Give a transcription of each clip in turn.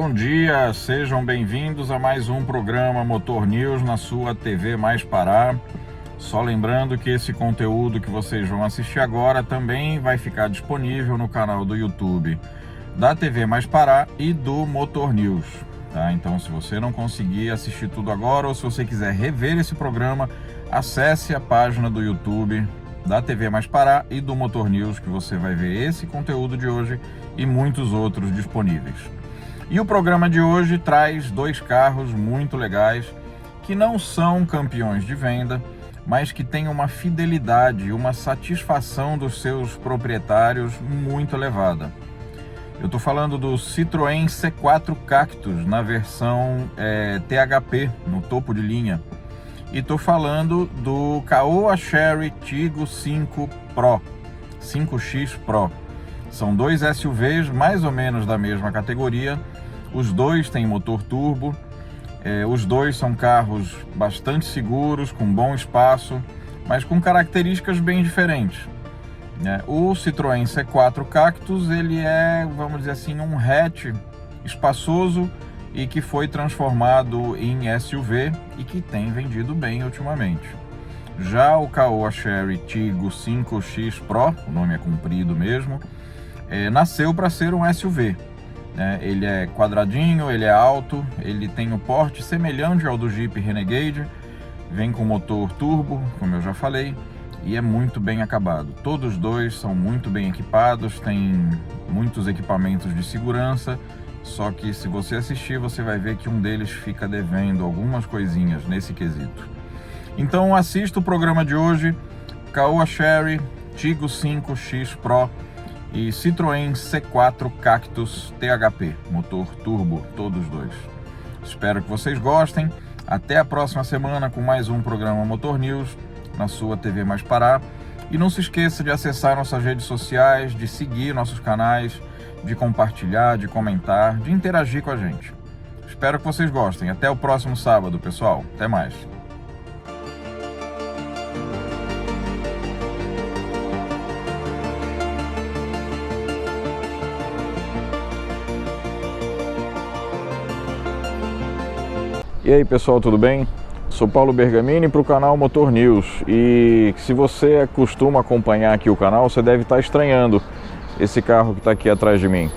Bom dia, sejam bem-vindos a mais um programa Motor News na sua TV Mais Pará. Só lembrando que esse conteúdo que vocês vão assistir agora também vai ficar disponível no canal do YouTube da TV Mais Pará e do Motor News. Tá? Então, se você não conseguir assistir tudo agora ou se você quiser rever esse programa, acesse a página do YouTube da TV Mais Pará e do Motor News, que você vai ver esse conteúdo de hoje e muitos outros disponíveis. E o programa de hoje traz dois carros muito legais que não são campeões de venda, mas que têm uma fidelidade e uma satisfação dos seus proprietários muito elevada. Eu estou falando do Citroën C4 Cactus na versão THP, no topo de linha. E estou falando do Caoa Chery Tiggo 5 Pro, 5X Pro. São dois SUVs mais ou menos da mesma categoria. Os dois têm motor turbo. Os dois são carros bastante seguros, com bom espaço, mas com características bem diferentes. O Citroën C4 Cactus, ele é, vamos dizer assim, um hatch espaçoso e que foi transformado em SUV e que tem vendido bem ultimamente. Já o Caoa Chery Tiggo 5X Pro, o nome é comprido mesmo, nasceu para ser um SUV. Ele é quadradinho, ele é alto, ele tem um porte semelhante ao do Jeep Renegade, vem com motor turbo, como eu já falei, e é muito bem acabado. Todos dois são muito bem equipados, tem muitos equipamentos de segurança, só que se você assistir, você vai ver que um deles fica devendo algumas coisinhas nesse quesito. Então assista o programa de hoje, Caoa Chery Tiggo 5X Pro e Citroën C4 Cactus THP, motor turbo, todos dois. Espero que vocês gostem. Até a próxima semana com mais um programa Motor News na sua TV Mais Pará. E não se esqueça de acessar nossas redes sociais, de seguir nossos canais, de compartilhar, de comentar, de interagir com a gente. Espero que vocês gostem. Até o próximo sábado, pessoal. Até mais. E aí, pessoal, tudo bem? Sou Paulo Bergamini para o canal Motor News, e se você costuma acompanhar aqui o canal, você deve estar estranhando esse carro que está aqui atrás de mim.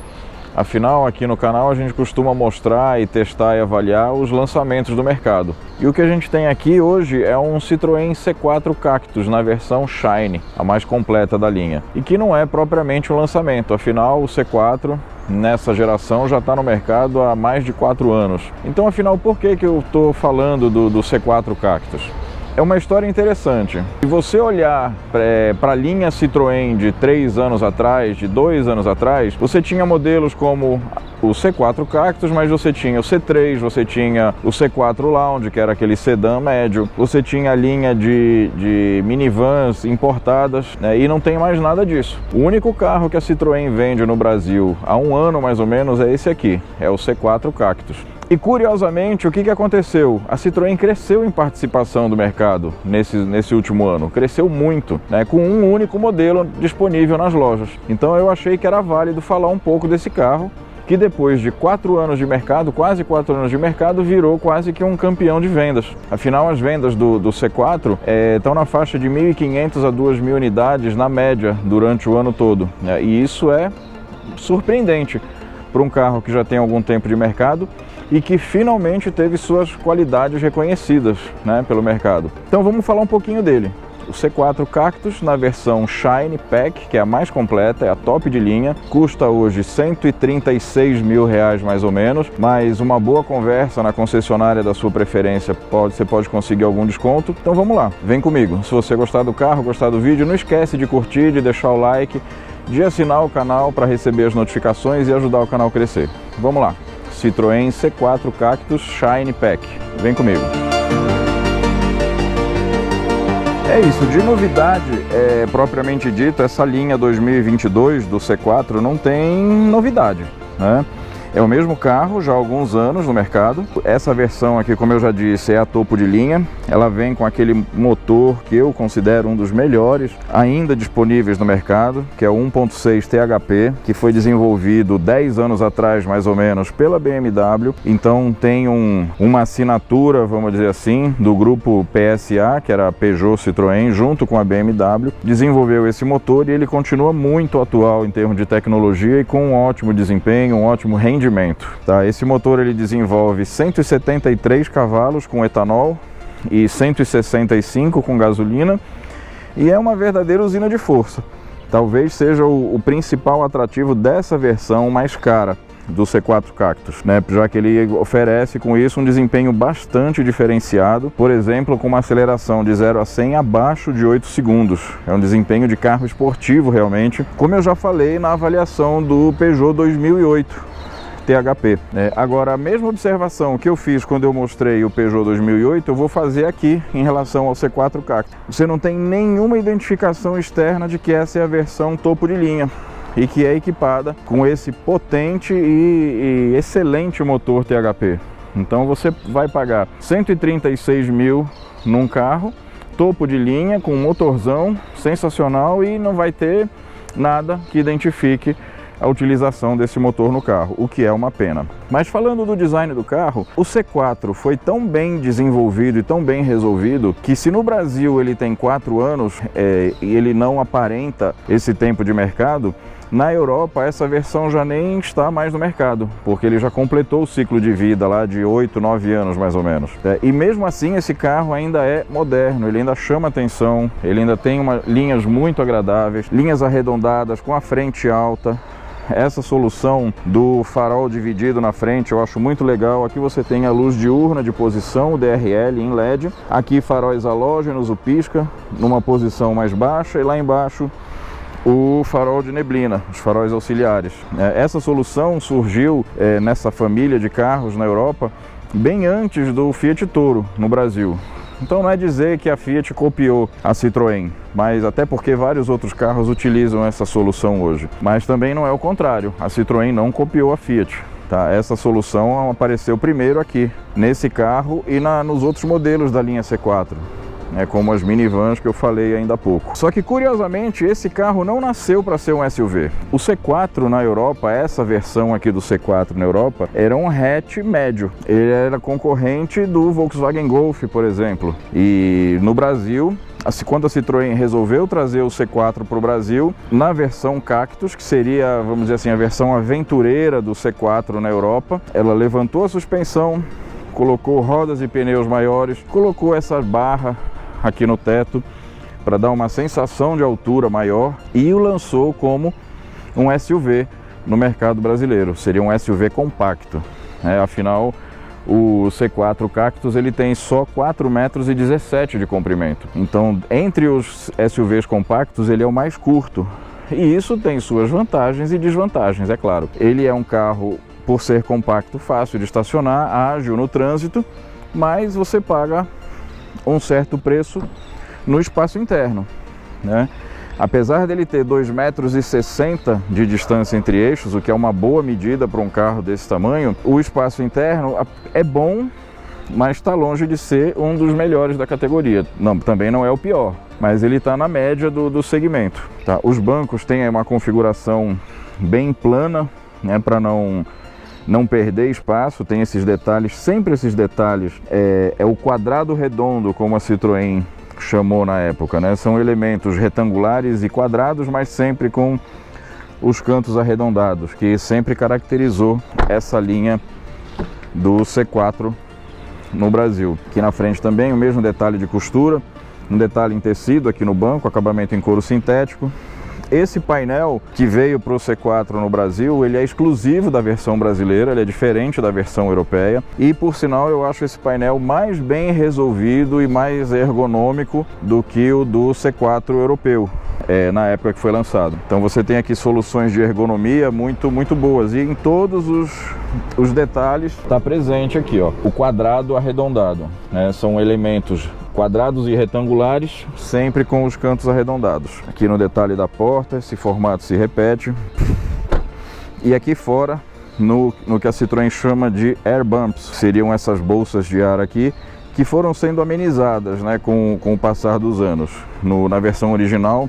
Afinal, aqui no canal a gente costuma mostrar e testar e avaliar os lançamentos do mercado. E o que a gente tem aqui hoje é um Citroën C4 Cactus na versão Shine, a mais completa da linha. E que não é propriamente um lançamento, afinal o C4 nessa geração já está no mercado há mais de 4 anos. Então, afinal, por que eu estou falando do C4 Cactus? É uma história interessante. Se você olhar para a linha Citroën de 3 anos atrás, de 2 anos atrás, você tinha modelos como o C4 Cactus, mas você tinha o C3, você tinha o C4 Lounge, que era aquele sedã médio, você tinha a linha de minivans importadas, né? E não tem mais nada disso. O único carro que a Citroën vende no Brasil há 1 ano mais ou menos é esse aqui, é o C4 Cactus. E curiosamente, o que aconteceu? A Citroën cresceu em participação do mercado nesse último ano, cresceu muito, né, com um único modelo disponível nas lojas. Então eu achei que era válido falar um pouco desse carro, que depois de 4 anos de mercado, quase 4 anos de mercado, virou quase que um campeão de vendas. Afinal, as vendas do C4 estão na faixa de 1.500 a 2.000 unidades na média durante o ano todo, né, e isso é surpreendente para um carro que já tem algum tempo de mercado e que finalmente teve suas qualidades reconhecidas, né, pelo mercado. Então vamos falar um pouquinho dele. O C4 Cactus na versão Shine Pack, que é a mais completa, é a top de linha, custa hoje R$136 mil mais ou menos, mas uma boa conversa na concessionária da sua preferência, você pode conseguir algum desconto. Então vamos lá, vem comigo. Se você gostar do carro, gostar do vídeo, não esquece de curtir, de deixar o like, de assinar o canal para receber as notificações e ajudar o canal a crescer. Vamos lá, Citroën C4 Cactus Shine Pack, vem comigo. É isso, de novidade, propriamente dito, essa linha 2022 do C4 não tem novidade, né? É o mesmo carro já há alguns anos no mercado. Essa versão aqui, como eu já disse, é a topo de linha. Ela vem com aquele motor que eu considero um dos melhores ainda disponíveis no mercado, que é o 1.6 THP, que foi desenvolvido 10 anos atrás, mais ou menos, pela BMW. Então tem uma assinatura, vamos dizer assim, do grupo PSA, que era a Peugeot Citroën, junto com a BMW, desenvolveu esse motor e ele continua muito atual em termos de tecnologia e com um ótimo desempenho, um ótimo rendimento. Tá? Esse motor ele desenvolve 173 cavalos com etanol e 165 com gasolina e é uma verdadeira usina de força. Talvez seja o principal atrativo dessa versão mais cara do C4 Cactus, né? Já que ele oferece com isso um desempenho bastante diferenciado, por exemplo, com uma aceleração de 0 a 100 abaixo de 8 segundos. É um desempenho de carro esportivo realmente, como eu já falei na avaliação do Peugeot 2008 THP. Agora, a mesma observação que eu fiz quando eu mostrei o Peugeot 2008, eu vou fazer aqui em relação ao C4 Cactus. Você não tem nenhuma identificação externa de que essa é a versão topo de linha e que é equipada com esse potente e excelente motor THP. Então você vai pagar 136 mil num carro, topo de linha, com um motorzão sensacional e não vai ter nada que identifique a utilização desse motor no carro, o que é uma pena. Mas falando do design do carro, o C4 foi tão bem desenvolvido e tão bem resolvido que se no Brasil ele tem 4 anos e ele não aparenta esse tempo de mercado, na Europa essa versão já nem está mais no mercado, porque ele já completou o ciclo de vida lá de 8, 9 anos mais ou menos. E mesmo assim esse carro ainda é moderno, ele ainda chama atenção, ele ainda tem linhas muito agradáveis, linhas arredondadas com a frente alta. Essa solução do farol dividido na frente eu acho muito legal. Aqui você tem a luz diurna de posição, o DRL em LED. Aqui faróis halógenos, o pisca, numa posição mais baixa. E lá embaixo o farol de neblina, os faróis auxiliares. Essa solução surgiu nessa família de carros na Europa bem antes do Fiat Toro no Brasil. Então não é dizer que a Fiat copiou a Citroën, mas até porque vários outros carros utilizam essa solução hoje. Mas também não é o contrário, a Citroën não copiou a Fiat. Tá? Essa solução apareceu primeiro aqui, nesse carro e nos outros modelos da linha C4. Como as minivans que eu falei ainda há pouco. Só que curiosamente esse carro não nasceu para ser um SUV. O C4 na Europa, essa versão aqui do C4 na Europa, era um hatch médio. Ele era concorrente do Volkswagen Golf, por exemplo. E no Brasil, quando a Citroën resolveu trazer o C4 para o Brasil, na versão Cactus, que seria, vamos dizer assim, a versão aventureira do C4 na Europa, ela levantou a suspensão, colocou rodas e pneus maiores, colocou essa barra aqui no teto para dar uma sensação de altura maior e o lançou como um SUV no mercado brasileiro. Seria um SUV compacto. Afinal, o C4 Cactus ele tem só 4,17 m de comprimento. Então, entre os SUVs compactos, ele é o mais curto. E isso tem suas vantagens e desvantagens, é claro. Ele é um carro, por ser compacto, fácil de estacionar, ágil no trânsito, mas você paga um certo preço no espaço interno, Apesar dele ter 2,60 m de distância entre eixos, o que é uma boa medida para um carro desse tamanho, o espaço interno é bom, mas está longe de ser um dos melhores da categoria. Não, também não é o pior, mas ele está na média do segmento. Tá? Os bancos têm uma configuração bem plana, para não perder espaço, tem esses detalhes, sempre esses detalhes. É o quadrado redondo, como a Citroën chamou na época, São elementos retangulares e quadrados, mas sempre com os cantos arredondados, que sempre caracterizou essa linha do C4 no Brasil. Aqui na frente também o mesmo detalhe de costura, um detalhe em tecido aqui no banco, acabamento em couro sintético. Esse painel que veio para o C4 no Brasil, ele é exclusivo da versão brasileira, ele é diferente da versão europeia e, por sinal, eu acho esse painel mais bem resolvido e mais ergonômico do que o do C4 europeu, na época que foi lançado. Então você tem aqui soluções de ergonomia muito boas e em todos os detalhes está presente aqui, o quadrado arredondado, São elementos quadrados e retangulares, sempre com os cantos arredondados. Aqui no detalhe da porta, esse formato se repete. E aqui fora no que a Citroën chama de air bumps. Seriam essas bolsas de ar aqui, que foram sendo amenizadas, né, com o passar dos anos. Na versão original,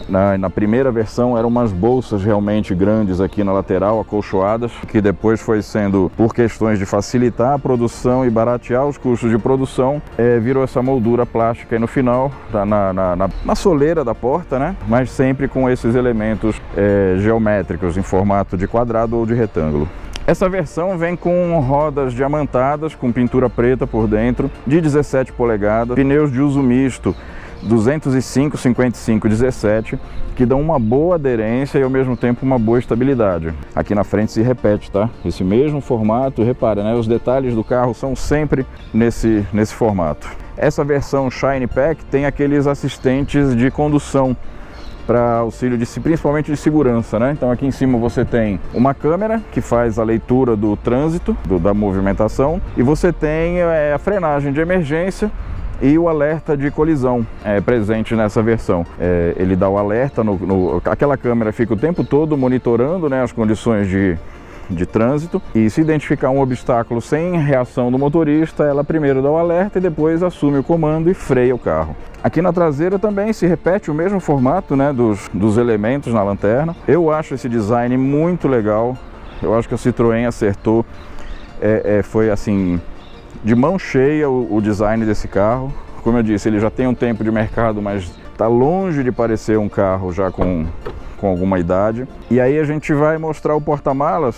na primeira versão, eram umas bolsas realmente grandes aqui na lateral, acolchoadas, que depois foi sendo, por questões de facilitar a produção e baratear os custos de produção, virou essa moldura plástica aí no final, na soleira da porta, né? Mas sempre com esses elementos geométricos em formato de quadrado ou de retângulo. Essa versão vem com rodas diamantadas, com pintura preta por dentro, de 17 polegadas, pneus de uso misto 205, 55, 17, que dão uma boa aderência e ao mesmo tempo uma boa estabilidade. Aqui na frente se repete, tá? Esse mesmo formato, repara, né? Os detalhes do carro são sempre nesse formato. Essa versão Shine Pack tem aqueles assistentes de condução para auxílio principalmente de segurança, né? Então aqui em cima você tem uma câmera que faz a leitura do trânsito, da movimentação, e você tem a frenagem de emergência e o alerta de colisão presente nessa versão. Ele dá o alerta, aquela câmera fica o tempo todo monitorando, né, as condições de trânsito, e se identificar um obstáculo sem reação do motorista, ela primeiro dá o alerta e depois assume o comando e freia o carro. Aqui na traseira também se repete o mesmo formato, né, dos elementos na lanterna. Eu acho esse design muito legal, eu acho que a Citroën acertou, foi assim, de mão cheia o design desse carro. Como eu disse, ele já tem um tempo de mercado, mas está longe de parecer um carro já com alguma idade. E aí a gente vai mostrar o porta-malas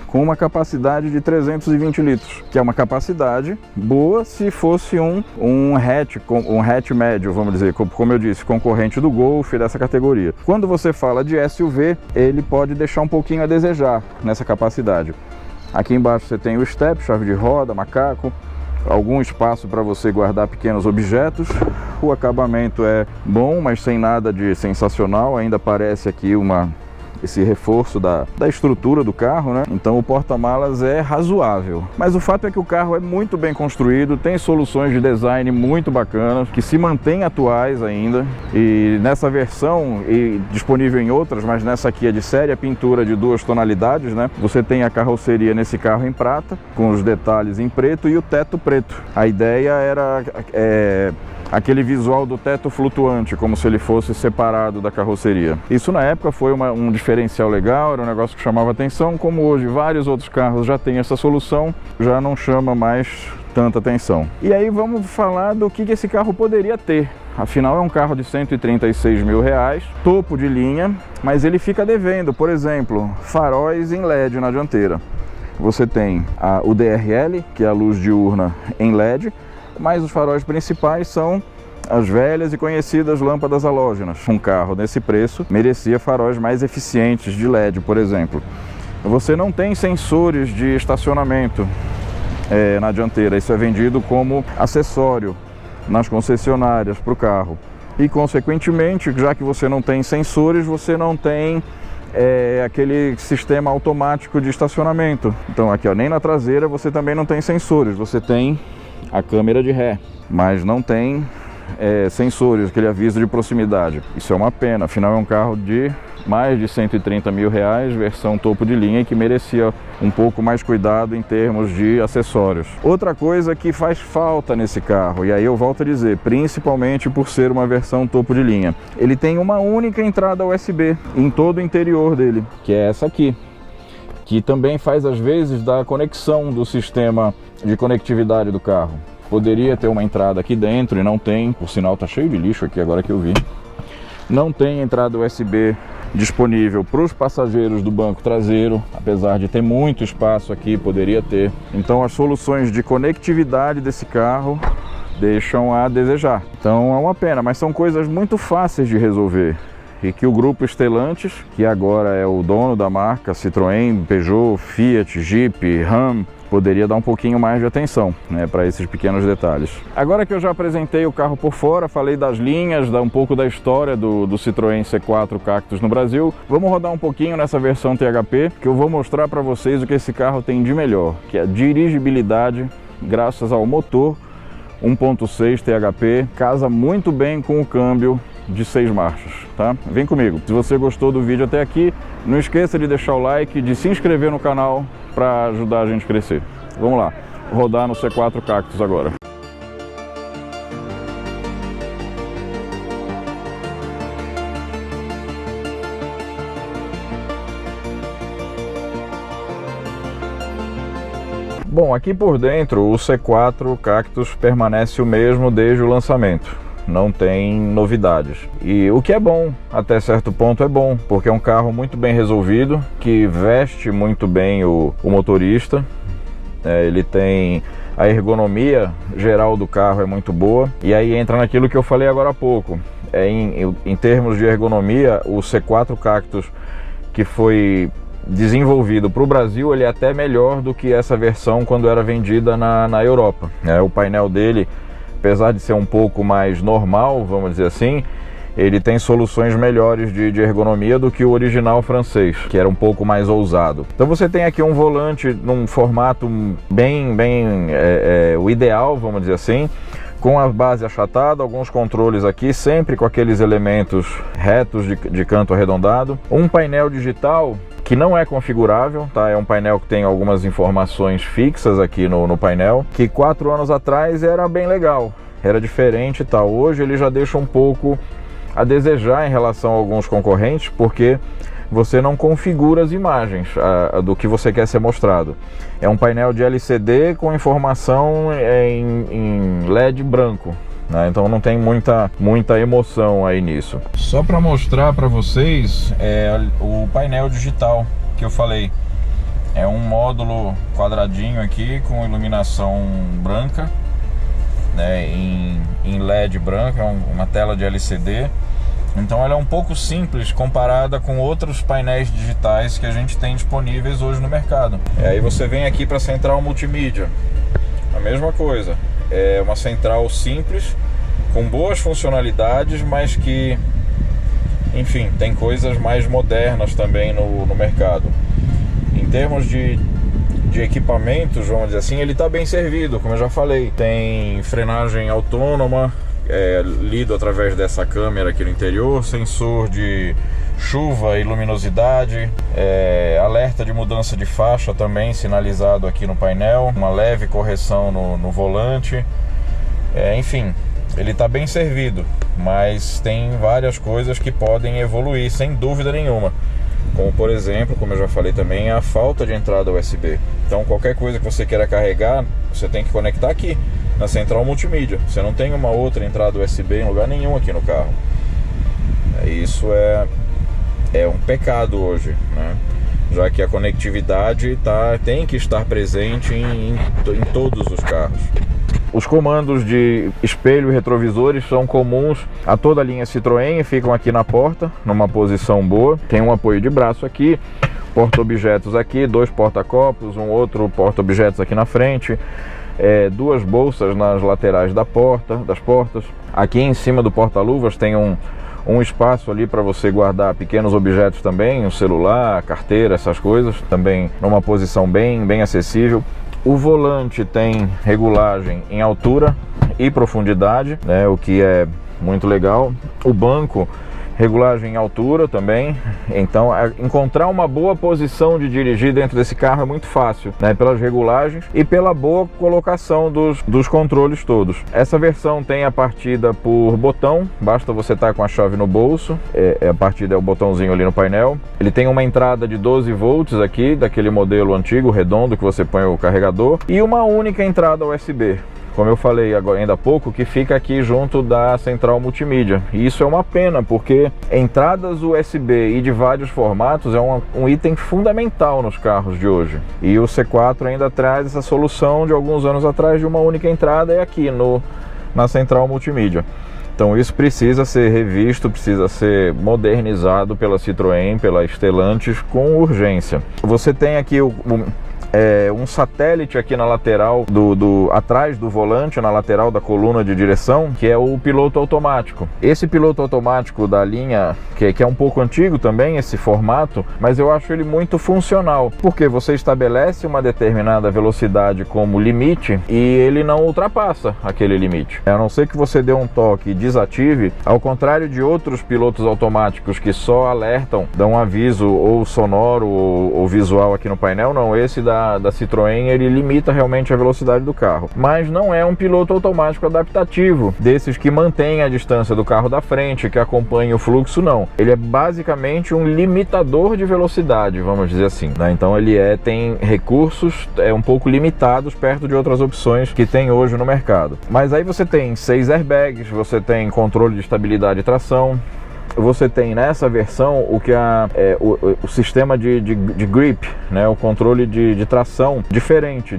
com uma capacidade de 320 litros, que é uma capacidade boa se fosse um hatch médio, vamos dizer, como eu disse, concorrente do Golf, dessa categoria. Quando você fala de SUV, ele pode deixar um pouquinho a desejar nessa capacidade. Aqui embaixo você tem o step, chave de roda, macaco, algum espaço para você guardar pequenos objetos. O acabamento é bom, mas sem nada de sensacional. Ainda parece aqui esse reforço da estrutura do carro, né? Então o porta-malas é razoável. Mas o fato é que o carro é muito bem construído, tem soluções de design muito bacanas, que se mantêm atuais ainda. E nessa versão, e disponível em outras, mas nessa aqui é de série, a pintura de 2 tonalidades, né? Você tem a carroceria nesse carro em prata, com os detalhes em preto e o teto preto. A ideia era aquele visual do teto flutuante, como se ele fosse separado da carroceria. Isso na época foi um diferencial legal, era um negócio que chamava atenção. Como hoje vários outros carros já têm essa solução, já não chama mais tanta atenção. E aí vamos falar do que esse carro poderia ter. Afinal é um carro de 136 mil reais, topo de linha, mas ele fica devendo, por exemplo, faróis em LED na dianteira. Você tem o DRL, que é a luz diurna em LED, mas os faróis principais são as velhas e conhecidas lâmpadas halógenas. Um carro nesse preço merecia faróis mais eficientes de LED, por exemplo. Você não tem sensores de estacionamento na dianteira, isso é vendido como acessório nas concessionárias para o carro. E consequentemente, já que você não tem sensores, você não tem aquele sistema automático de estacionamento. Então aqui, ó, nem na traseira você também não tem sensores, você tem a câmera de ré, mas não tem sensores, aquele aviso de proximidade. Isso é uma pena, afinal é um carro de mais de 130 mil reais, versão topo de linha, que merecia um pouco mais cuidado em termos de acessórios. Outra coisa que faz falta nesse carro, e aí eu volto a dizer, principalmente por ser uma versão topo de linha, ele tem uma única entrada USB em todo o interior dele, que é essa aqui, que também faz às vezes da conexão do sistema de conectividade do carro. Poderia ter uma entrada aqui dentro e não tem, por sinal tá cheio de lixo aqui agora que eu vi. Não tem entrada USB disponível para os passageiros do banco traseiro, apesar de ter muito espaço aqui, poderia ter. Então as soluções de conectividade desse carro deixam a desejar. Então é uma pena, mas são coisas muito fáceis de resolver e que o grupo Stellantis, que agora é o dono da marca Citroën, Peugeot, Fiat, Jeep, Ram, poderia dar um pouquinho mais de atenção, né, para esses pequenos detalhes. Agora que eu já apresentei o carro por fora, falei das linhas, um pouco da história do Citroën C4 Cactus no Brasil, vamos rodar um pouquinho nessa versão THP, que eu vou mostrar para vocês o que esse carro tem de melhor, que é a dirigibilidade, graças ao motor 1.6 THP, casa muito bem com o câmbio de 6 marchas, tá? Vem comigo. Se você gostou do vídeo até aqui, não esqueça de deixar o like, de se inscrever no canal para ajudar a gente a crescer. Vamos lá, rodar no C4 Cactus agora. Bom, aqui por dentro o C4 Cactus permanece o mesmo desde o lançamento, não tem novidades. E o que é bom, até certo ponto é bom, porque é um carro muito bem resolvido, que veste muito bem o motorista. Ele tem a ergonomia geral do carro é muito boa, e aí entra naquilo que eu falei agora há pouco. Em termos de ergonomia, o C4 Cactus que foi desenvolvido para o Brasil, ele é até melhor do que essa versão quando era vendida na Europa. O painel dele, apesar de ser um pouco mais normal, vamos dizer assim, ele tem soluções melhores de ergonomia do que o original francês, que era um pouco mais ousado. Então você tem aqui um volante num formato bem o ideal, vamos dizer assim, com a base achatada, alguns controles aqui, sempre com aqueles elementos retos de canto arredondado. Um painel digital que não é configurável, tá? É um painel que tem algumas informações fixas aqui no painel, que 4 anos atrás era bem legal, era diferente e tal. Hoje ele já deixa um pouco a desejar em relação a alguns concorrentes, porque você não configura as imagens do que você quer ser mostrado. É um painel de LCD com informação em LED branco, né? Então não tem muita emoção aí nisso. Só para mostrar para vocês o painel digital que eu falei. É um módulo quadradinho aqui com iluminação branca, né, em LED branca, uma tela de LCD. Então ela é um pouco simples comparada com outros painéis digitais que a gente tem disponíveis hoje no mercado. Aí você vem aqui para a central multimídia, a mesma coisa. É uma central simples, com boas funcionalidades, mas que, enfim, tem coisas mais modernas também no mercado. Em termos de equipamentos, vamos dizer assim, ele está bem servido, como eu já falei. Tem frenagem autônoma, lido através dessa câmera aqui no interior, sensor de chuva e luminosidade, alerta de mudança de faixa também sinalizado aqui no painel, uma leve correção no volante. Enfim, ele está bem servido, mas tem várias coisas que podem evoluir sem dúvida nenhuma, como por exemplo, como eu já falei também, a falta de entrada USB. Então qualquer coisa que você queira carregar, você tem que conectar aqui na central multimídia. Você não tem uma outra entrada USB em lugar nenhum aqui no carro. Isso é um pecado hoje, né? Já que a conectividade tem que estar presente em todos os carros. Os comandos de espelho e retrovisores são comuns a toda a linha Citroën e ficam aqui na porta, numa posição boa. Tem um apoio de braço aqui, porta-objetos aqui, 2 porta-copos, um outro porta-objetos aqui na frente. 2 bolsas nas laterais das portas. Aqui em cima do porta-luvas tem um espaço ali para você guardar pequenos objetos também, um celular, carteira, essas coisas, também numa posição bem acessível. O volante tem regulagem em altura e profundidade, né, o que é muito legal. O banco, regulagem em altura também. Então encontrar uma boa posição de dirigir dentro desse carro é muito fácil, né, pelas regulagens e pela boa colocação dos controles todos. Essa versão tem a partida por botão, basta você estar com a chave no bolso. A partida é o botãozinho ali no painel. Ele tem uma entrada de 12 volts aqui, daquele modelo antigo redondo que você põe o carregador, e uma única entrada USB, como eu falei ainda há pouco, que fica aqui junto da central multimídia. E isso é uma pena, porque entradas USB e de vários formatos é um item fundamental nos carros de hoje. E o C4 ainda traz essa solução de alguns anos atrás de uma única entrada aqui na central multimídia. Então isso precisa ser revisto, precisa ser modernizado pela Citroën, pela Stellantis, com urgência. Você tem aqui um satélite aqui na lateral, atrás do volante, na lateral da coluna de direção, que é o piloto automático. Esse piloto automático da linha, que é um pouco antigo também, esse formato, mas eu acho ele muito funcional, porque você estabelece uma determinada velocidade como limite e ele não ultrapassa aquele limite. A não ser que você dê um toque e desative, ao contrário de outros pilotos automáticos que só alertam, dão um aviso ou sonoro ou visual aqui no painel, não, esse da Citroën, ele limita realmente a velocidade do carro, mas não é um piloto automático adaptativo, desses que mantém a distância do carro da frente, que acompanha o fluxo, não. Ele é basicamente um limitador de velocidade, vamos dizer assim, né? Então ele tem recursos um pouco limitados perto de outras opções que tem hoje no mercado. Mas aí você tem 6 airbags, você tem controle de estabilidade e tração, você tem nessa versão o sistema de grip, né? O controle de tração diferente,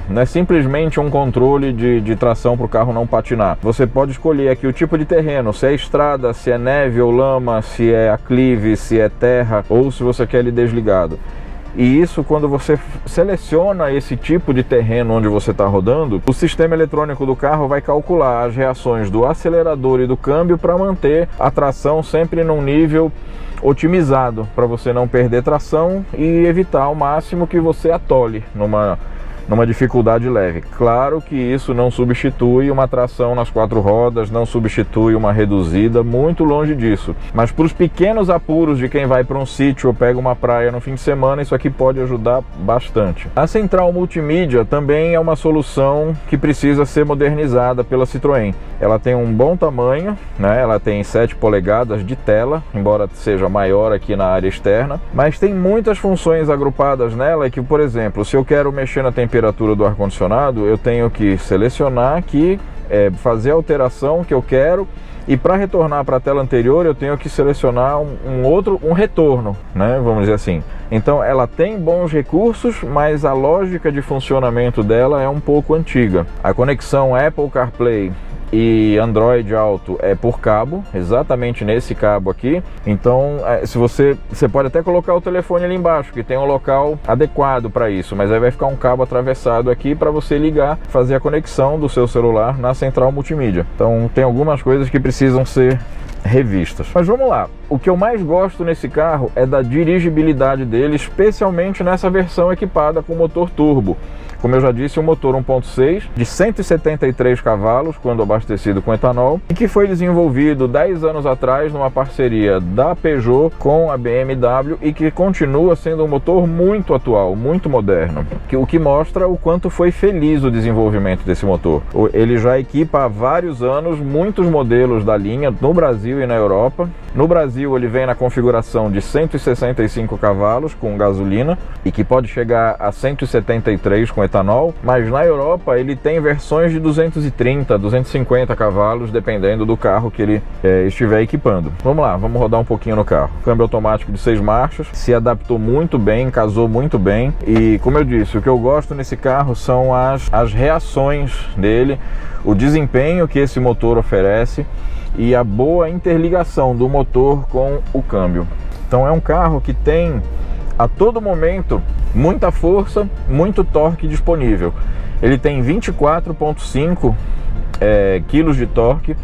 não é simplesmente um controle de tração para o carro não patinar. Você pode escolher aqui o tipo de terreno, se é estrada, se é neve ou lama, se é aclive, se é terra, ou se você quer ele desligado. E isso, quando você seleciona esse tipo de terreno onde você está rodando, o sistema eletrônico do carro vai calcular as reações do acelerador e do câmbio para manter a tração sempre num nível otimizado, para você não perder tração e evitar ao máximo que você atole numa dificuldade leve. Claro que isso não substitui uma tração nas 4 rodas, não substitui uma reduzida, muito longe disso. Mas para os pequenos apuros de quem vai para um sítio ou pega uma praia no fim de semana, isso aqui pode ajudar bastante. A central multimídia também é uma solução que precisa ser modernizada pela Citroën. Ela tem um bom tamanho, né? Ela tem 7 polegadas de tela, embora seja maior aqui na área externa, mas tem muitas funções agrupadas nela que, por exemplo, se eu quero mexer na temperatura do ar-condicionado, eu tenho que selecionar aqui, fazer a alteração que eu quero, e para retornar para a tela anterior eu tenho que selecionar um retorno, né? Vamos dizer assim. Então ela tem bons recursos, mas a lógica de funcionamento dela é um pouco antiga. A conexão Apple CarPlay e Android Auto é por cabo, exatamente nesse cabo aqui. Então se você pode até colocar o telefone ali embaixo, que tem um local adequado para isso, mas aí vai ficar um cabo atravessado aqui para você ligar, fazer a conexão do seu celular na central multimídia. Então tem algumas coisas que precisam ser revistas. Mas vamos lá, o que eu mais gosto nesse carro é da dirigibilidade dele, especialmente nessa versão equipada com motor turbo. Como eu já disse, um motor 1.6 de 173 cavalos, quando abastecido com etanol, e que foi desenvolvido 10 anos atrás numa parceria da Peugeot com a BMW e que continua sendo um motor muito atual, muito moderno, o que mostra o quanto foi feliz o desenvolvimento desse motor. Ele já equipa há vários anos muitos modelos da linha no Brasil e na Europa. No Brasil ele vem na configuração de 165 cavalos com gasolina e que pode chegar a 173 com etanol, mas na Europa ele tem versões de 230, 250 cavalos, dependendo do carro que ele estiver equipando. Vamos lá, vamos rodar um pouquinho no carro. Câmbio automático de 6 marchas, se adaptou muito bem, casou muito bem, e como eu disse, o que eu gosto nesse carro são as reações dele, o desempenho que esse motor oferece e a boa interligação do motor com o câmbio. Então é um carro que tem a todo momento muita força, muito torque disponível. Ele tem 24,5 quilos de torque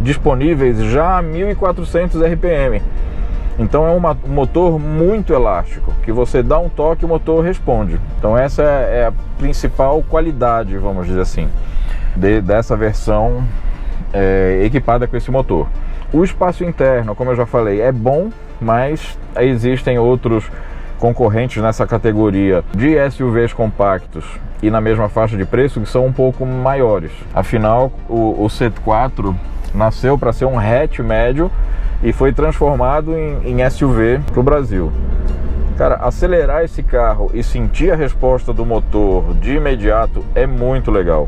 disponíveis já a 1.400 RPM. Então é um motor muito elástico, que você dá um toque e o motor responde. Então essa é a principal qualidade, vamos dizer assim, dessa versão equipada com esse motor. O espaço interno, como eu já falei, é bom, mas existem outros concorrentes nessa categoria de SUVs compactos e na mesma faixa de preço que são um pouco maiores. Afinal, o C4 nasceu para ser um hatch médio e foi transformado em SUV para o Brasil. Cara, acelerar esse carro e sentir a resposta do motor de imediato é muito legal.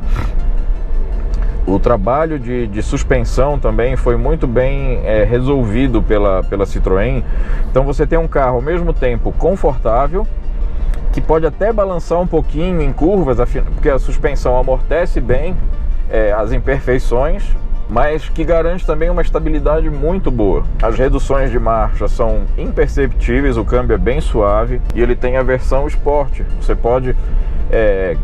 O trabalho de suspensão também foi muito bem resolvido pela Citroën. Então você tem um carro ao mesmo tempo confortável, que pode até balançar um pouquinho em curvas, porque a suspensão amortece bem as imperfeições, mas que garante também uma estabilidade muito boa. As reduções de marcha são imperceptíveis, o câmbio é bem suave e ele tem a versão Sport. Você pode...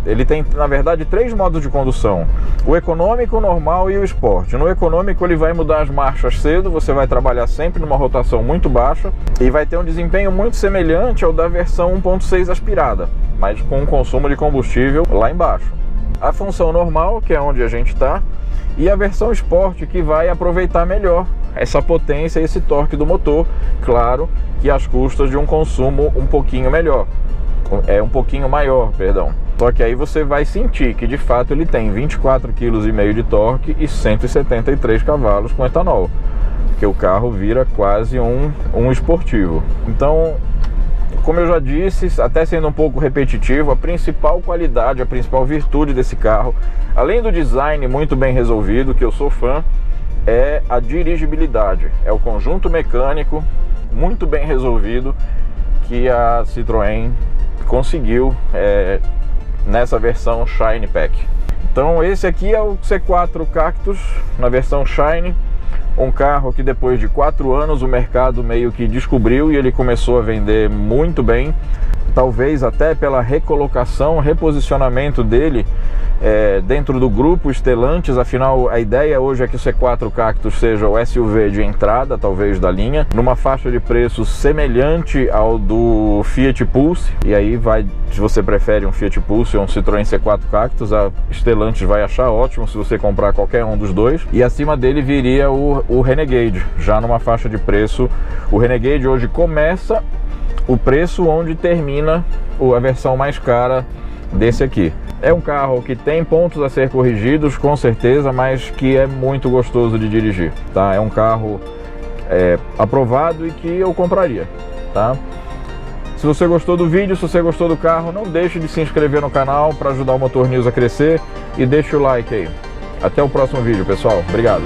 ele tem, na verdade, 3 modos de condução: o econômico, o normal e o Sport. No econômico ele vai mudar as marchas cedo, você vai trabalhar sempre numa rotação muito baixa e vai ter um desempenho muito semelhante ao da versão 1.6 aspirada, mas com um consumo de combustível lá embaixo. A função normal, que é onde a gente está, e a versão Sport, que vai aproveitar melhor essa potência e esse torque do motor, claro que às custas de um consumo um pouquinho melhor. Um pouquinho maior, perdão. Só que aí você vai sentir que de fato ele tem 24,5 kg de torque e 173 cavalos com etanol, que o carro vira quase um esportivo. Então, como eu já disse, até sendo um pouco repetitivo, a principal qualidade, a principal virtude desse carro, além do design muito bem resolvido, que eu sou fã, é a dirigibilidade. É o conjunto mecânico muito bem resolvido que a Citroën conseguiu nessa versão Shine Pack. Então esse aqui é o C4 Cactus na versão Shine, um carro que depois de 4 anos o mercado meio que descobriu e ele começou a vender muito bem, talvez até pela recolocação, reposicionamento dele dentro do grupo Stellantis. Afinal, a ideia hoje é que o C4 Cactus seja o SUV de entrada, talvez, da linha, numa faixa de preço semelhante ao do Fiat Pulse. E aí vai, se você prefere um Fiat Pulse ou um Citroën C4 Cactus, a Stellantis vai achar ótimo se você comprar qualquer um dos dois. E acima dele viria o Renegade, já numa faixa de preço. O Renegade hoje começa o preço onde termina a versão mais cara desse aqui. É um carro que tem pontos a ser corrigidos, com certeza, mas que é muito gostoso de dirigir, tá? É um carro aprovado e que eu compraria, tá? Se você gostou do vídeo, se você gostou do carro, não deixe de se inscrever no canal para ajudar o Motor News a crescer e deixe o like aí. Até o próximo vídeo, pessoal. Obrigado.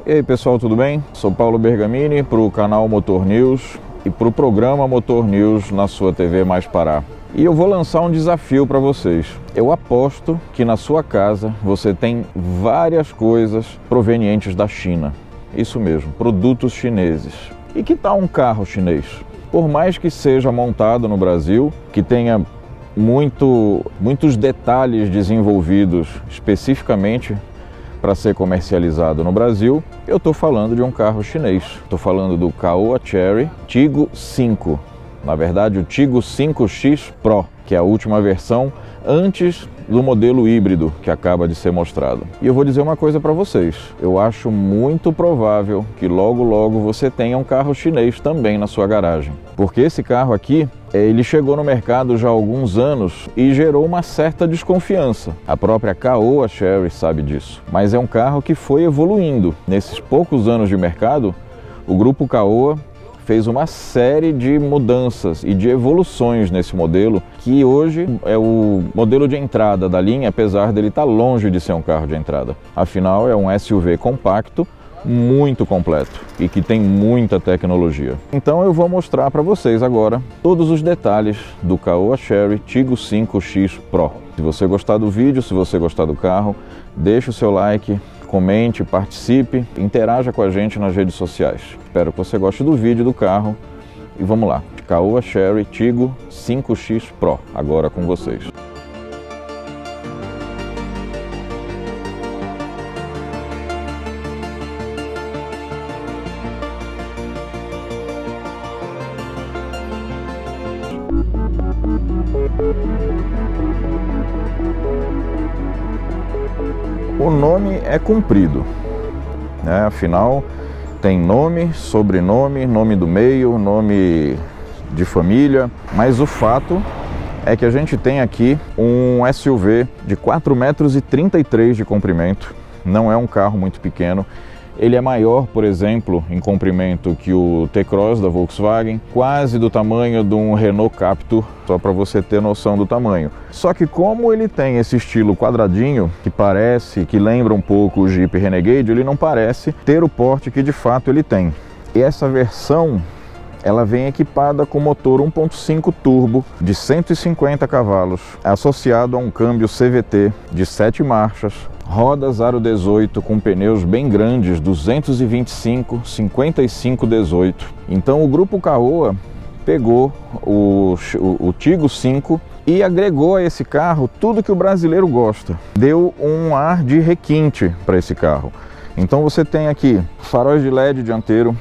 E aí pessoal, tudo bem? Sou Paulo Bergamini para o canal Motor News e para o programa Motor News na sua TV Mais Pará. E eu vou lançar um desafio para vocês. Eu aposto que na sua casa você tem várias coisas provenientes da China. Isso mesmo, produtos chineses. E que tal um carro chinês? Por mais que seja montado no Brasil, que tenha muitos detalhes desenvolvidos especificamente para ser comercializado no Brasil, eu estou falando de um carro chinês. Estou falando do Caoa Chery Tiggo 5. Na verdade, o Tiggo 5X Pro, que é a última versão antes do modelo híbrido que acaba de ser mostrado. E eu vou dizer uma coisa para vocês. Eu acho muito provável que logo logo você tenha um carro chinês também na sua garagem. Porque esse carro aqui, ele chegou no mercado já há alguns anos e gerou uma certa desconfiança. A própria Caoa Chery sabe disso. Mas é um carro que foi evoluindo. Nesses poucos anos de mercado, o grupo Caoa fez uma série de mudanças e de evoluções nesse modelo, que hoje é o modelo de entrada da linha, apesar dele estar longe de ser um carro de entrada. Afinal, é um SUV compacto, muito completo e que tem muita tecnologia. Então eu vou mostrar para vocês agora todos os detalhes do Caoa Chery Tiggo 5X Pro. Se você gostar do vídeo, se você gostar do carro, deixe o seu like, comente, participe, interaja com a gente nas redes sociais. Espero que você goste do vídeo do carro e vamos lá. Caoa Chery Tiggo 5X Pro, agora com vocês. O nome é comprido, né? Afinal, tem nome, sobrenome, nome do meio, nome de família, mas o fato é que a gente tem aqui um SUV de 4,33 m de comprimento, não é um carro muito pequeno. Ele é maior, por exemplo, em comprimento que o T-Cross da Volkswagen, quase do tamanho de um Renault Captur, só para você ter noção do tamanho. Só que como ele tem esse estilo quadradinho, que lembra um pouco o Jeep Renegade, ele não parece ter o porte que de fato ele tem. E essa versão, ela vem equipada com motor 1.5 turbo de 150 cavalos, associado a um câmbio CVT de 7 marchas, rodas aro 18 com pneus bem grandes, 225, 55, 18. Então o grupo Caoa pegou o Tiggo 5 e agregou a esse carro tudo que o brasileiro gosta. Deu um ar de requinte para esse carro. Então você tem aqui faróis de LED dianteiro,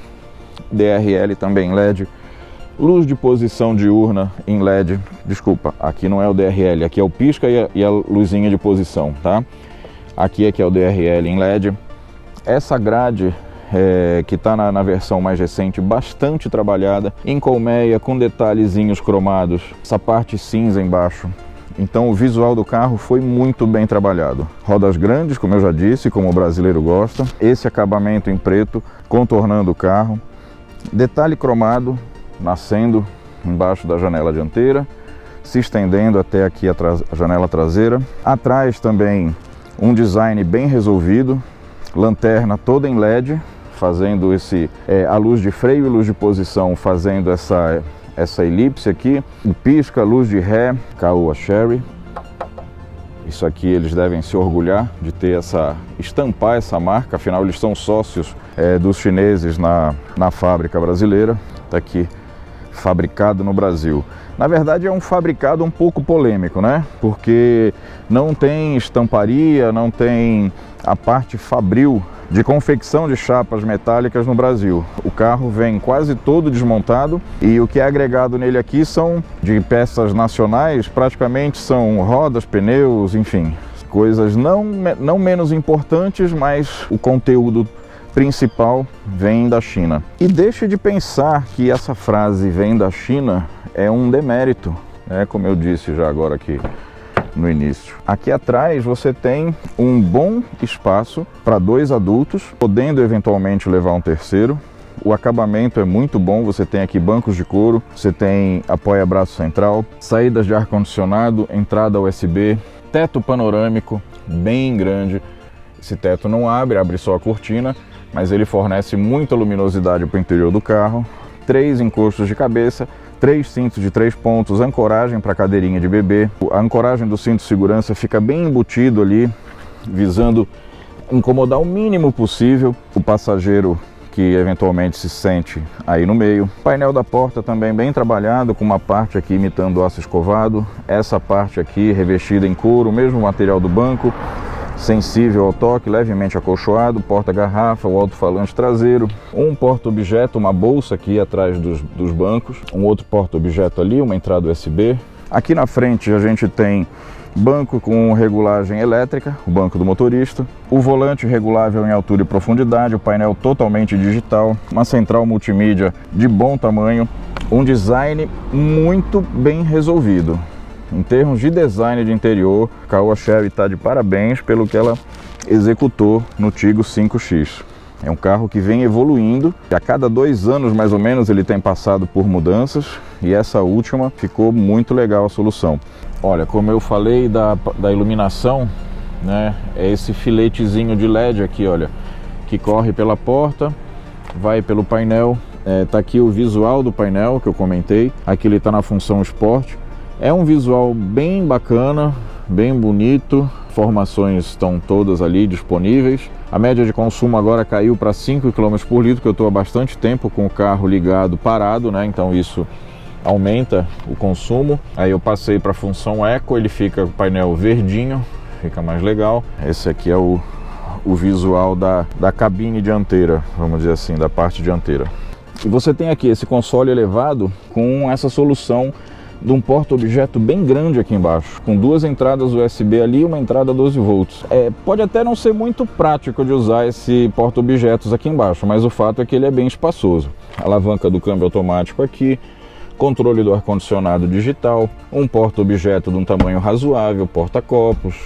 DRL também LED, luz de posição diurna em LED, desculpa, aqui não é o DRL, aqui é o pisca e a luzinha de posição, tá? Aqui é que é o DRL em LED. Essa grade que está na versão mais recente, bastante trabalhada, em colmeia, com detalhezinhos cromados, essa parte cinza embaixo. Então o visual do carro foi muito bem trabalhado. Rodas grandes, como eu já disse, como o brasileiro gosta. Esse acabamento em preto, contornando o carro. Detalhe cromado, nascendo embaixo da janela dianteira, se estendendo até aqui a janela traseira. Atrás também um design bem resolvido, lanterna toda em LED, fazendo a luz de freio e luz de posição, fazendo essa elipse aqui, o pisca, luz de ré, Caoa Chery. Isso aqui eles devem se orgulhar de ter estampar essa marca, afinal eles são sócios dos chineses na fábrica brasileira. Está aqui, fabricado no Brasil. Na verdade é um fabricado um pouco polêmico, né? Porque não tem estamparia, não tem a parte fabril de confecção de chapas metálicas no Brasil. O carro vem quase todo desmontado e o que é agregado nele aqui são de peças nacionais, praticamente são rodas, pneus, enfim, coisas não menos importantes, mas o conteúdo principal vem da China. E deixe de pensar que essa frase "vem da China" é um demérito, né? Como eu disse já agora aqui no início. Aqui atrás você tem um bom espaço para 2 adultos, podendo eventualmente levar um terceiro. O acabamento é muito bom, você tem aqui bancos de couro, você tem apoia-braço central, saídas de ar-condicionado, entrada USB, teto panorâmico bem grande. Esse teto não abre só a cortina, mas ele fornece muita luminosidade para o interior do carro. 3 encostos de cabeça, 3 cintos de 3 pontos, ancoragem para cadeirinha de bebê. A ancoragem do cinto de segurança fica bem embutido ali, visando incomodar o mínimo possível o passageiro que eventualmente se sente aí no meio. Painel da porta também bem trabalhado, com uma parte aqui imitando aço escovado, essa parte aqui revestida em couro, mesmo material do banco, sensível ao toque, levemente acolchoado, porta-garrafa, o alto-falante traseiro, um porta-objeto, uma bolsa aqui atrás dos bancos, um outro porta-objeto ali, uma entrada USB. Aqui na frente a gente tem banco com regulagem elétrica, o banco do motorista, o volante regulável em altura e profundidade, o painel totalmente digital, uma central multimídia de bom tamanho, um design muito bem resolvido. Em termos de design de interior, a Caoa Chery está de parabéns pelo que ela executou no Tiggo 5X. É um carro que vem evoluindo, a cada 2 anos mais ou menos ele tem passado por mudanças e essa última ficou muito legal a solução. Olha, como eu falei da iluminação, né, é esse filetezinho de LED aqui, olha, que corre pela porta, vai pelo painel, tá aqui o visual do painel que eu comentei, aqui ele está na função Sport. É um visual bem bacana, bem bonito, informações estão todas ali disponíveis. A média de consumo agora caiu para 5 km por litro, que eu estou há bastante tempo com o carro ligado parado, né? Então isso aumenta o consumo. Aí eu passei para a função Eco, ele fica com o painel verdinho, fica mais legal. Esse aqui é o visual da cabine dianteira, vamos dizer assim, da parte dianteira. E você tem aqui esse console elevado com essa solução de um porta-objeto bem grande aqui embaixo, com 2 entradas USB ali e uma entrada 12 volts. Pode até não ser muito prático de usar esse porta-objetos aqui embaixo, mas o fato é que ele é bem espaçoso. Alavanca do câmbio automático aqui, controle do ar-condicionado digital, um porta-objeto de um tamanho razoável, porta-copos,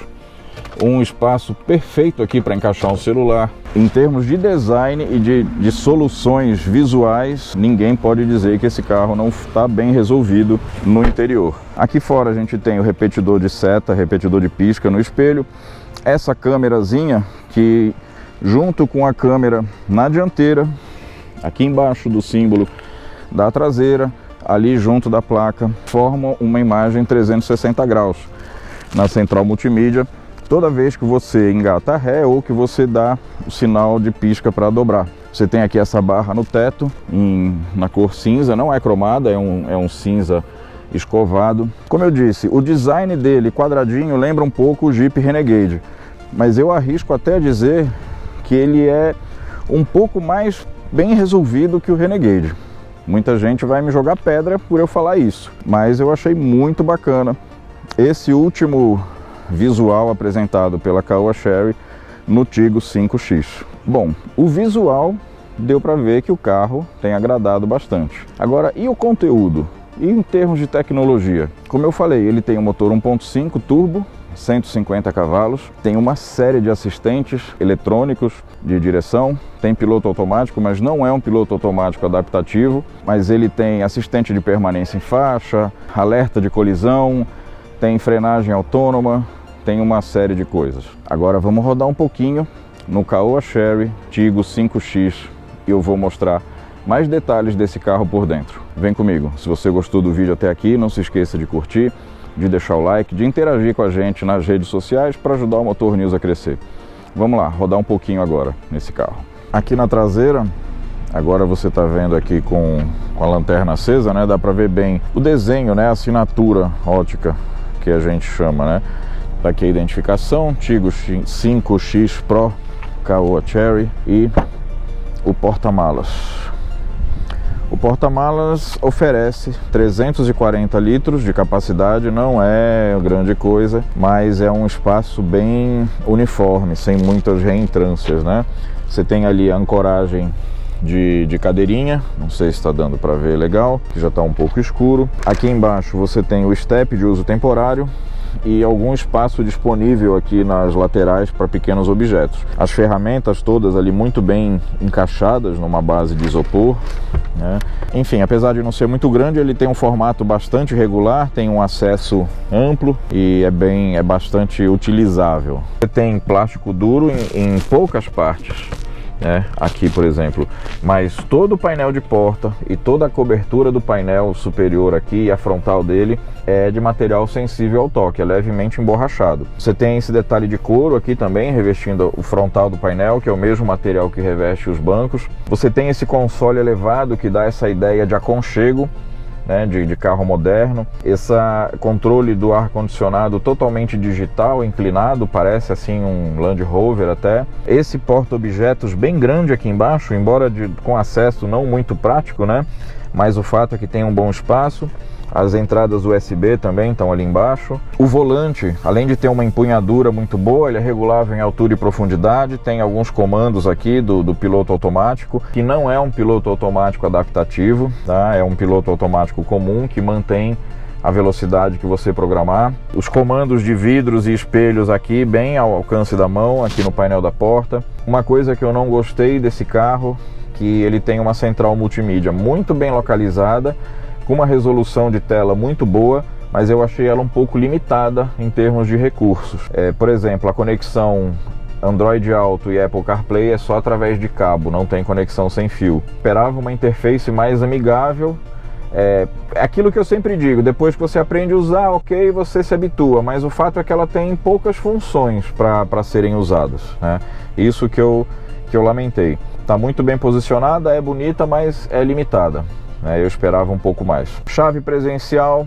um espaço perfeito aqui para encaixar um celular. Em termos de design e de soluções visuais, ninguém pode dizer que esse carro não está bem resolvido no interior. Aqui fora a gente tem o repetidor de seta, repetidor de pisca no espelho. Essa câmerazinha que, junto com a câmera na dianteira, aqui embaixo do símbolo da traseira, ali junto da placa, formam uma imagem 360 graus na central multimídia, toda vez que você engata ré ou que você dá o sinal de pisca para dobrar. Você tem aqui essa barra no teto, na cor cinza, não é cromada, é um cinza escovado. Como eu disse, o design dele quadradinho lembra um pouco o Jeep Renegade, mas eu arrisco até dizer que ele é um pouco mais bem resolvido que o Renegade. Muita gente vai me jogar pedra por eu falar isso, mas eu achei muito bacana esse último visual apresentado pela Caoa Chery no Tiggo 5X. Bom, o visual deu para ver que o carro tem agradado bastante. Agora, e o conteúdo? E em termos de tecnologia? Como eu falei, ele tem um motor 1.5 turbo, 150 cavalos, tem uma série de assistentes eletrônicos de direção, tem piloto automático, mas não é um piloto automático adaptativo, mas ele tem assistente de permanência em faixa, alerta de colisão, tem frenagem autônoma, tem uma série de coisas. Agora vamos rodar um pouquinho no Caoa Chery Tiggo 5X e eu vou mostrar mais detalhes desse carro por dentro. Vem comigo. Se você gostou do vídeo até aqui, não se esqueça de curtir, de deixar o like, de interagir com a gente nas redes sociais para ajudar o Motor News a crescer. Vamos lá, rodar um pouquinho agora nesse carro. Aqui na traseira, agora você está vendo aqui com a lanterna acesa, né? Dá para ver bem o desenho, né? A assinatura ótica que a gente chama, né? Tá aqui a identificação, Tiggo 5X Pro, Caoa Chery e o porta-malas. O porta-malas oferece 340 litros de capacidade, não é grande coisa, mas é um espaço bem uniforme, sem muitas reentrâncias, né? Você tem ali a ancoragem de cadeirinha, não sei se está dando para ver legal, que já está um pouco escuro. Aqui embaixo você tem o step de uso temporário e algum espaço disponível aqui nas laterais para pequenos objetos. As ferramentas todas ali muito bem encaixadas numa base de isopor, né? Enfim, apesar de não ser muito grande, ele tem um formato bastante regular, tem um acesso amplo e é bastante utilizável. Você tem plástico duro em poucas partes, né? Aqui, por exemplo, mas todo o painel de porta e toda a cobertura do painel superior aqui, a frontal dele, é de material sensível ao toque, é levemente emborrachado. Você tem esse detalhe de couro aqui também, revestindo o frontal do painel, que é o mesmo material que reveste os bancos. Você tem esse console elevado que dá essa ideia de aconchego, né, de carro moderno. Esse controle do ar-condicionado totalmente digital, inclinado, parece assim um Land Rover até. Esse porta-objetos bem grande aqui embaixo, embora com acesso não muito prático, né, mas o fato é que tem um bom espaço. As entradas USB também estão ali embaixo. O volante, além de ter uma empunhadura muito boa, ele é regulável em altura e profundidade. Tem alguns comandos aqui do piloto automático, que não é um piloto automático adaptativo, tá? É um piloto automático comum que mantém a velocidade que você programar. Os comandos de vidros e espelhos aqui bem ao alcance da mão, aqui no painel da porta. Uma coisa que eu não gostei desse carro, que ele tem uma central multimídia muito bem localizada, com uma resolução de tela muito boa, mas eu achei ela um pouco limitada em termos de recursos. Por exemplo, a conexão Android Auto e Apple CarPlay é só através de cabo, não tem conexão sem fio. Esperava uma interface mais amigável. É aquilo que eu sempre digo, depois que você aprende a usar, ok, você se habitua, mas o fato é que ela tem poucas funções para serem usadas, né? Isso que eu lamentei. Está muito bem posicionada, é bonita, mas é limitada. Eu esperava um pouco mais. Chave presencial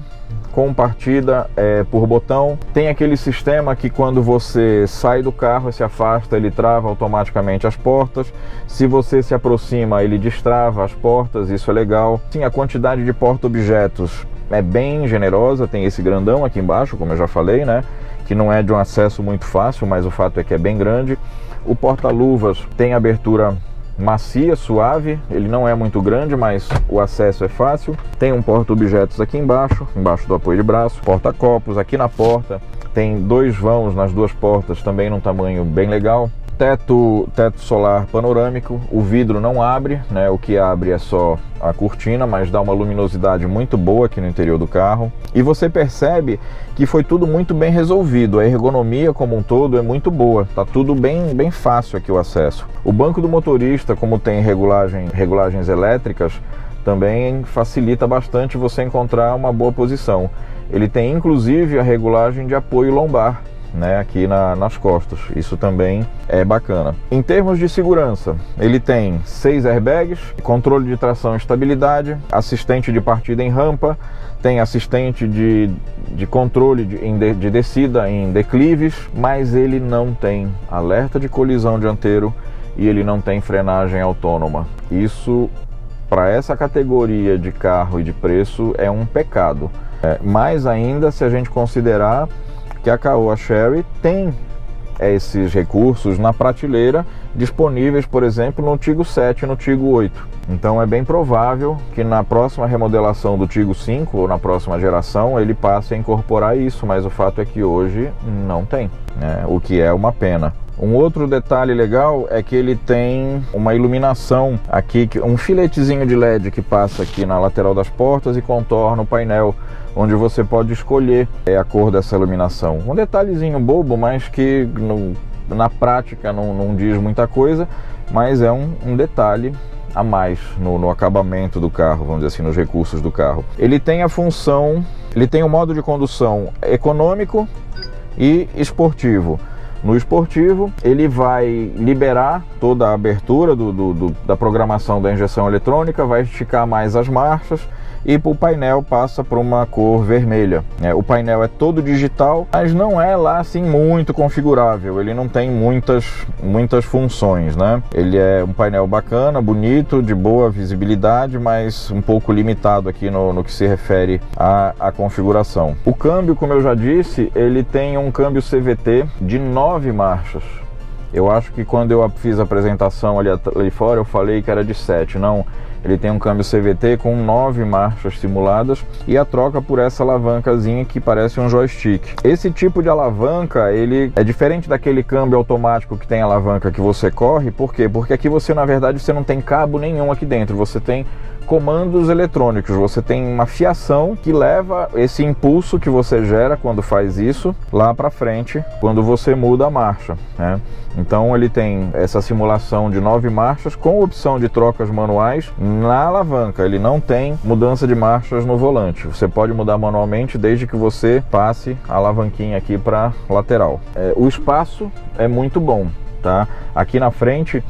com partida por botão. Tem aquele sistema que quando você sai do carro e se afasta, ele trava automaticamente as portas. Se você se aproxima, ele destrava as portas, isso é legal. Sim, a quantidade de porta-objetos é bem generosa. Tem esse grandão aqui embaixo, como eu já falei, né? Que não é de um acesso muito fácil, mas o fato é que é bem grande. O porta-luvas tem abertura macia, suave, ele não é muito grande, mas o acesso é fácil. Tem um porta-objetos aqui embaixo do apoio de braço, porta-copos aqui na porta, tem dois vãos nas duas portas, também num tamanho bem legal. teto solar panorâmico, o vidro não abre, né? O que abre é só a cortina, mas dá uma luminosidade muito boa aqui no interior do carro. E você percebe que foi tudo muito bem resolvido, a ergonomia como um todo é muito boa, tá tudo bem fácil aqui o acesso. O banco do motorista, como tem regulagens elétricas, também facilita bastante você encontrar uma boa posição. Ele tem inclusive a regulagem de apoio lombar, né, aqui nas costas, isso também é bacana. Em termos de segurança, ele tem 6 airbags, controle de tração e estabilidade, assistente de partida em rampa, tem assistente de controle de descida em declives, mas ele não tem alerta de colisão dianteiro e ele não tem frenagem autônoma. Isso, para essa categoria de carro e de preço, é um pecado. Mais ainda se a gente considerar que a Caoa Chery tem esses recursos na prateleira disponíveis, por exemplo, no Tiggo 7 e no Tiggo 8. Então é bem provável que na próxima remodelação do Tiggo 5 ou na próxima geração ele passe a incorporar isso, mas o fato é que hoje não tem, né? O que é uma pena. Um outro detalhe legal é que ele tem uma iluminação aqui, um filetezinho de LED que passa aqui na lateral das portas e contorna o painel, onde você pode escolher a cor dessa iluminação. Um detalhezinho bobo, mas que na prática não diz muita coisa, mas é um detalhe a mais no acabamento do carro, vamos dizer assim, nos recursos do carro. Ele tem a função, ele tem um modo de condução econômico e esportivo. No esportivo, ele vai liberar toda a abertura da programação da injeção eletrônica, vai esticar mais as marchas e o painel passa para uma cor vermelha. O painel é todo digital, mas não é lá assim muito configurável, ele não tem muitas funções, né? Ele é um painel bacana, bonito, de boa visibilidade, mas um pouco limitado aqui no que se refere à configuração. O câmbio, como eu já disse, ele tem um câmbio CVT de 9 marchas. Eu acho que quando eu fiz a apresentação ali fora eu falei que era de 7, não. Ele tem um câmbio CVT com 9 marchas simuladas e a troca por essa alavancazinha que parece um joystick. Esse tipo de alavanca, ele é diferente daquele câmbio automático que tem alavanca que você corre. Por quê? Porque aqui na verdade você não tem cabo nenhum aqui dentro, você tem comandos eletrônicos, você tem uma fiação que leva esse impulso que você gera quando faz isso lá para frente, quando você muda a marcha, né? Então ele tem essa simulação de 9 marchas com opção de trocas manuais na alavanca, ele não tem mudança de marchas no volante, você pode mudar manualmente desde que você passe a alavanquinha aqui para lateral. O espaço é muito bom. Tá? Aqui na frente,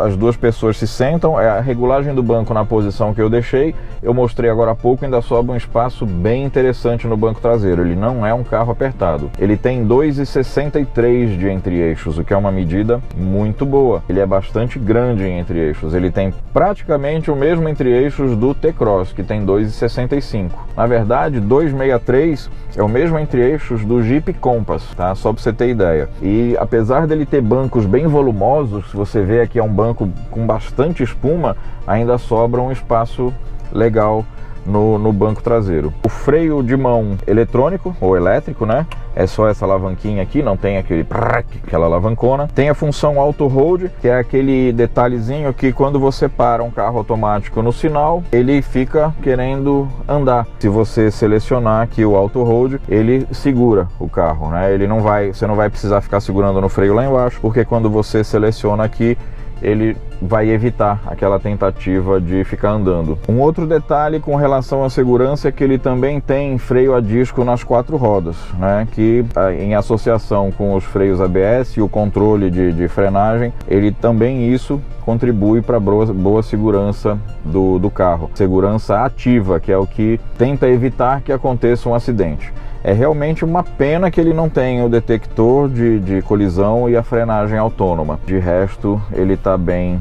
as duas pessoas se sentam, a regulagem do banco na posição que eu deixei, eu mostrei agora há pouco, ainda sobra um espaço bem interessante no banco traseiro. Ele não é um carro apertado, ele tem 2,63 de entre-eixos, o que é uma medida muito boa. Ele é bastante grande em entre-eixos, ele tem praticamente o mesmo entre-eixos do T-Cross, que tem 2,65. Na verdade, 2,63 é o mesmo entre-eixos do Jeep Compass, tá? Só para você ter ideia. E apesar dele ter bancos bem volumosos, se você vê aqui é um banco com bastante espuma, ainda sobra um espaço legal no banco traseiro. O freio de mão eletrônico ou elétrico, né? É só essa alavanquinha aqui, não tem aquela alavancona. Tem a função auto hold, que é aquele detalhezinho que quando você para um carro automático no sinal, ele fica querendo andar. Se você selecionar aqui o auto hold, ele segura o carro, né? Você não vai precisar ficar segurando no freio lá embaixo, porque quando você seleciona aqui, ele vai evitar aquela tentativa de ficar andando. Um outro detalhe com relação à segurança é que ele também tem freio a disco nas 4 rodas, né? Que em associação com os freios ABS e o controle de frenagem, ele também isso contribui para boa segurança do carro. Segurança ativa, que é o que tenta evitar que aconteça um acidente. É realmente uma pena que ele não tenha o detector de colisão e a frenagem autônoma. De resto, ele está bem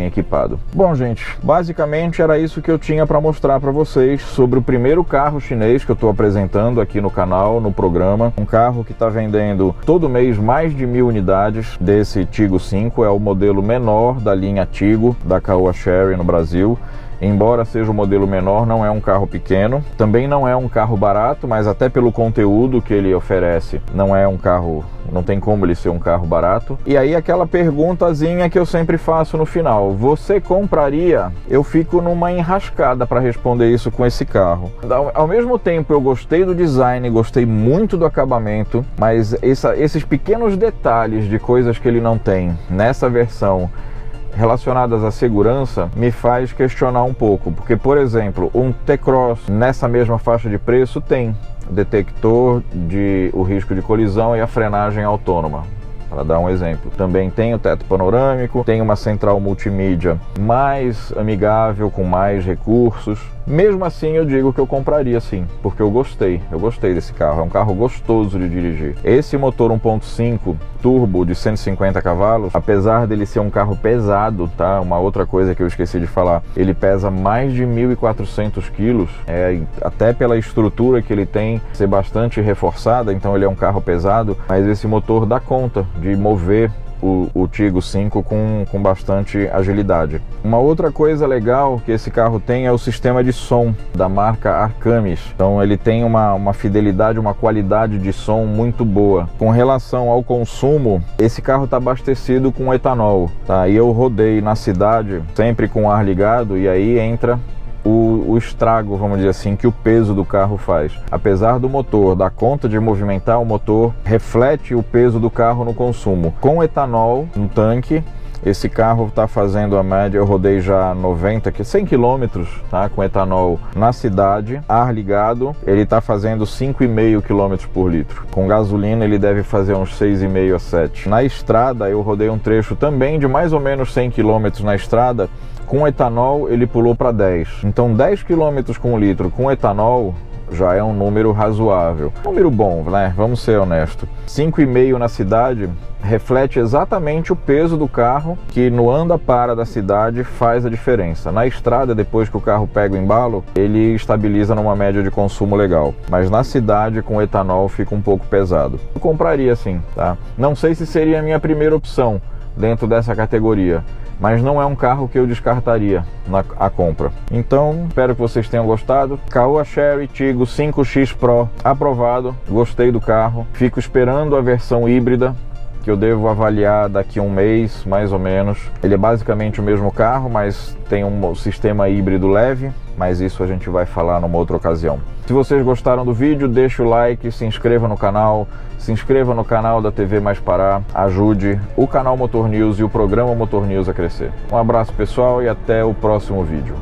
equipado. Bom, gente, basicamente era isso que eu tinha para mostrar para vocês sobre o primeiro carro chinês que eu estou apresentando aqui no canal, no programa. Um carro que está vendendo todo mês mais de 1000 unidades desse Tiggo 5. É o modelo menor da linha Tiggo, da Caoa Chery no Brasil. embora seja o modelo menor, não é um carro pequeno, também não é um carro barato, mas até pelo conteúdo que ele oferece, não é um carro, não tem como ele ser um carro barato. E aí aquela perguntazinha que eu sempre faço no final: você compraria? Eu fico numa enrascada para responder isso com esse carro. Ao mesmo tempo eu gostei do design, gostei muito do acabamento, mas esses pequenos detalhes de coisas que ele não tem nessa versão relacionadas à segurança me faz questionar um pouco, porque, por exemplo, um T-Cross nessa mesma faixa de preço tem detector de o risco de colisão e a frenagem autônoma, para dar um exemplo. Também tem o teto panorâmico, tem uma central multimídia mais amigável, com mais recursos. Mesmo assim eu digo que eu compraria sim, porque eu gostei desse carro, é um carro gostoso de dirigir. Esse motor 1.5 turbo de 150 cavalos, apesar dele ser um carro pesado, tá? Uma outra coisa que eu esqueci de falar, ele pesa mais de 1.400 quilos, até pela estrutura que ele tem ser bastante reforçada, então ele é um carro pesado, mas esse motor dá conta de mover o Tiggo 5 com bastante agilidade. Uma outra coisa legal que esse carro tem é o sistema de som da marca Arcamis. Então ele tem uma fidelidade, uma qualidade de som muito boa. Com relação ao consumo, esse carro está abastecido com etanol, tá? E eu rodei na cidade sempre com o ar ligado, e aí entra o estrago, vamos dizer assim, que o peso do carro faz. Apesar do motor dar conta de movimentar, o motor reflete o peso do carro no consumo. Com etanol no tanque, esse carro está fazendo a média, eu rodei já 100 km, tá, com etanol na cidade, ar ligado, ele está fazendo 5,5 km por litro. Com gasolina ele deve fazer uns 6,5 a 7. Na estrada eu rodei um trecho também de mais ou menos 100 km na estrada, com etanol ele pulou para 10. Então 10 km com litro com etanol já é um número razoável. Número bom, né? Vamos ser honestos. 5,5 na cidade reflete exatamente o peso do carro, que no anda-para da cidade faz a diferença. Na estrada, depois que o carro pega o embalo, ele estabiliza numa média de consumo legal. Mas na cidade, com etanol, fica um pouco pesado. Eu compraria sim, tá? Não sei se seria a minha primeira opção dentro dessa categoria, mas não é um carro que eu descartaria a compra. Então, espero que vocês tenham gostado. Caoa Chery Tiggo 5X Pro aprovado, gostei do carro. Fico esperando a versão híbrida, que eu devo avaliar daqui a um mês, mais ou menos. Ele é basicamente o mesmo carro, mas tem um sistema híbrido leve, mas isso a gente vai falar numa outra ocasião. Se vocês gostaram do vídeo, deixa o like, se inscreva no canal, da TV Mais Pará, ajude o canal Motor News e o programa Motor News a crescer. Um abraço pessoal e até o próximo vídeo.